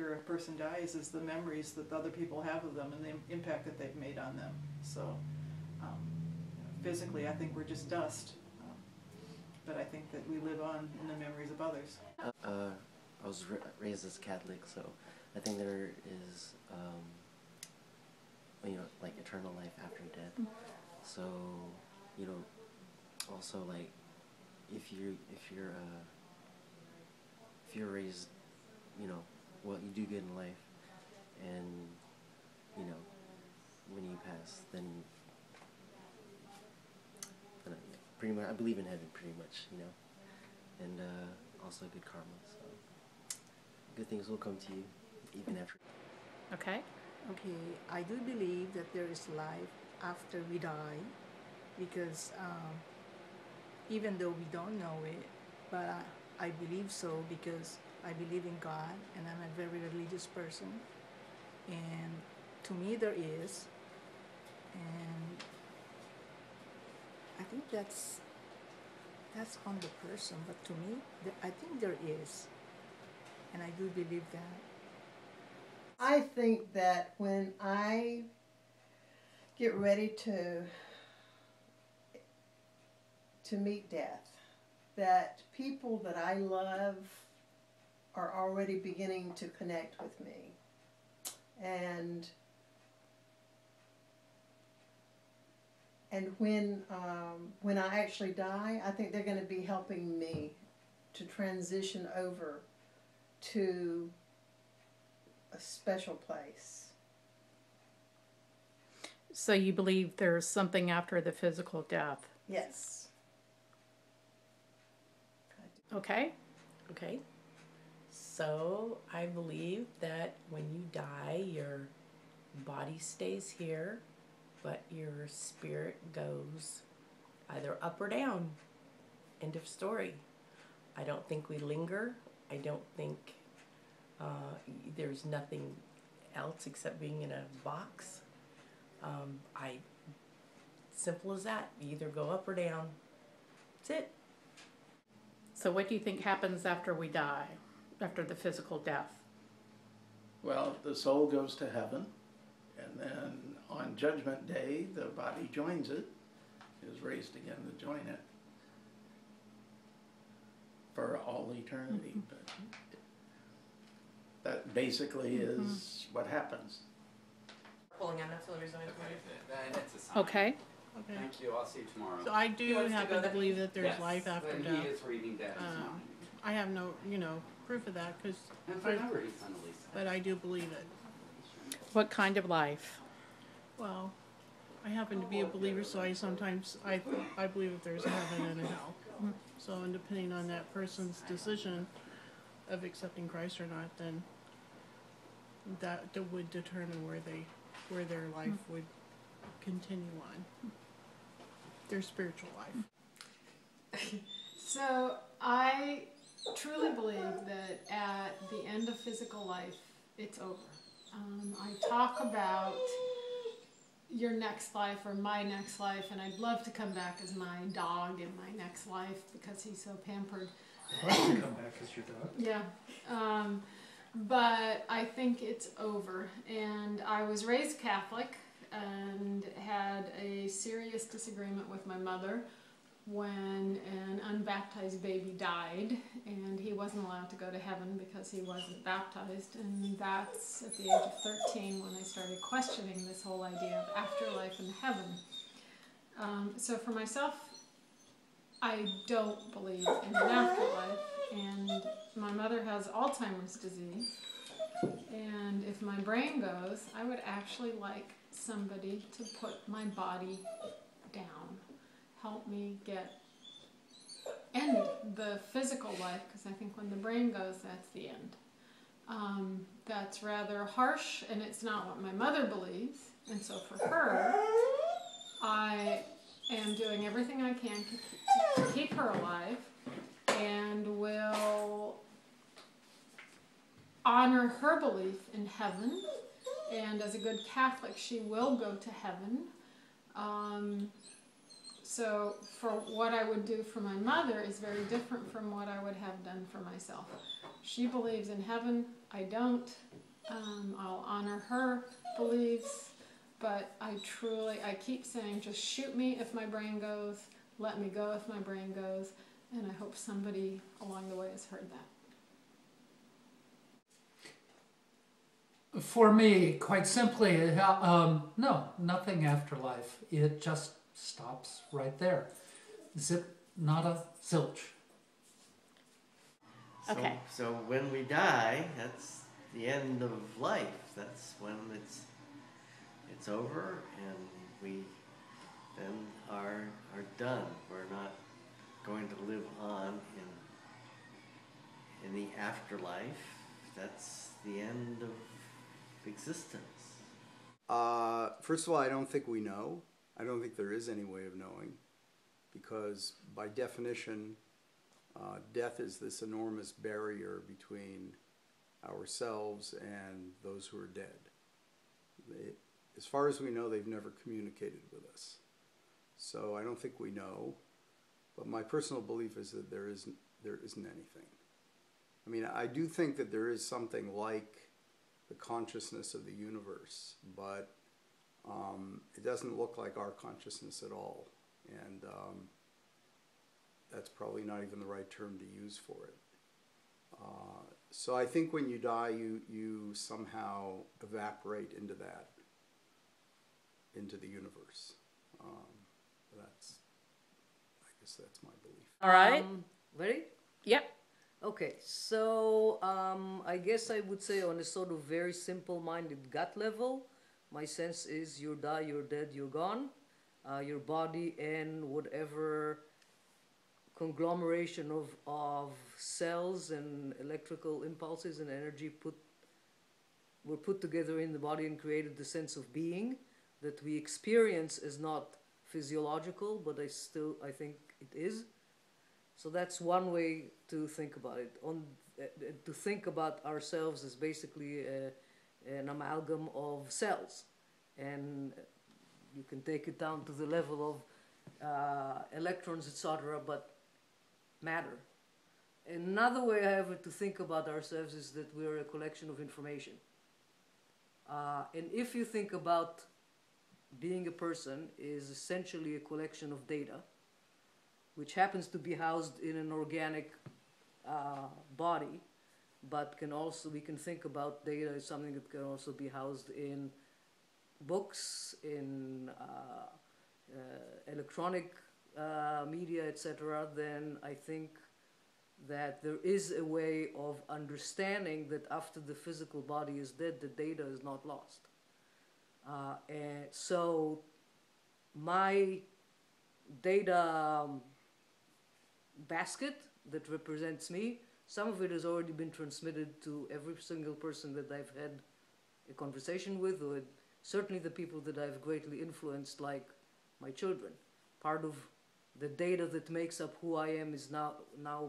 after a person dies is the memories that the other people have of them and the impact that they've made on them. So physically, I think we're just dust, but I think that we live on in the memories of others. I was raised as Catholic, so I think there is, you know, like eternal life after death. So, you know, also like if you're raised, you know, what you do good in life, and you know, when you pass, then pretty much I believe in heaven, pretty much, you know, and also good karma. So good things will come to you even after. Okay. Okay, I do believe that there is life after we die, because even though we don't know it, but I believe so, because I believe in God and I'm a very religious person, and to me there is, and I think that's on the person, but to me I think there is, and I do believe that. I think that when I get ready to meet death, that people that I love are already beginning to connect with me. And when I actually die, I think they're going to be helping me to transition over to a special place. So you believe there's something after the physical death? Yes. Okay. Okay. So I believe that when you die, your body stays here, but your spirit goes either up or down. End of story. I don't think we linger. I don't think there's nothing else except being in a box. Simple as that. You either go up or down. That's it. So what do you think happens after we die, after the physical death? Well, the soul goes to heaven, and then on Judgment Day, the body joins it, is raised again to join it for all eternity. But that basically is what happens. Pulling on that's the reason That's a sign. Okay. Okay. Thank you. I'll see you tomorrow. So I do happen to believe that there's life after but death. He is reading death. I have no, proof of that, because. And forever, he's on the lease. But I do believe it. What kind of life? Well, I happen to be a believer, so I sometimes I believe that there's a heaven and a hell. So, and depending on that person's decision of accepting Christ or not, then that would determine where their life would continue on. Their spiritual life. So I truly believe that at the end of physical life, it's over. I talk about your next life or my next life, and I'd love to come back as my dog in my next life because he's so pampered. I'd love to come back as your dog. Yeah. But I think it's over. And I was raised Catholic and had a serious disagreement with my mother when an unbaptized baby died, and he wasn't allowed to go to heaven because he wasn't baptized. And that's at the age of 13 when I started questioning this whole idea of afterlife and heaven. So for myself, I don't believe in an afterlife, and my mother has Alzheimer's disease, and if my brain goes, I would actually like somebody to put my body down, help me end the physical life, because I think when the brain goes, that's the end. That's rather harsh, and it's not what my mother believes, and so for her, I am doing everything I can to keep her alive, and will honor her belief in heaven, and as a good Catholic, she will go to heaven. So for what I would do for my mother is very different from what I would have done for myself. She believes in heaven. I don't. I'll honor her beliefs, but I keep saying, just shoot me if my brain goes, let me go if my brain goes, and I hope somebody along the way has heard that. For me, quite simply, no, nothing afterlife. It just stops right there. Zip, nada, zilch. Okay. So when we die, that's the end of life. That's when it's over, and we then are done. We're not going to live on in the afterlife. That's the end of existence. First of all, I don't think we know. I don't think there is any way of knowing, because by definition, death is this enormous barrier between ourselves and those who are dead. As far as we know, they've never communicated with us. So I don't think we know, but my personal belief is that there isn't anything. I mean, I do think that there is something like the consciousness of the universe, but it doesn't look like our consciousness at all. And that's probably not even the right term to use for it. So I think when you die, you somehow evaporate into the universe. I guess that's my belief. All right. Ready? Yep. Okay, so I guess I would say on a sort of very simple-minded gut level, my sense is you die, you're dead, you're gone. Your body and whatever conglomeration of cells and electrical impulses and energy were put together in the body and created the sense of being that we experience as not physiological, but I think it is. So that's one way to think about it. To think about ourselves as basically an amalgam of cells, and you can take it down to the level of electrons, etc., but matter. Another way, however, to think about ourselves is that we're a collection of information. And if you think about being a person is essentially a collection of data, which happens to be housed in an organic body, but we can think about data as something that can also be housed in books, in electronic media, etc., then I think that there is a way of understanding that after the physical body is dead, the data is not lost. And so my data basket that represents me, some of it has already been transmitted to every single person that I've had a conversation with, or certainly the people that I've greatly influenced, like my children. Part of the data that makes up who I am is now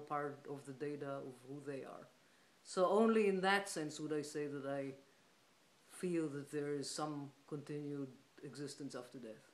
part of the data of who they are. So only in that sense would I say that I feel that there is some continued existence after death.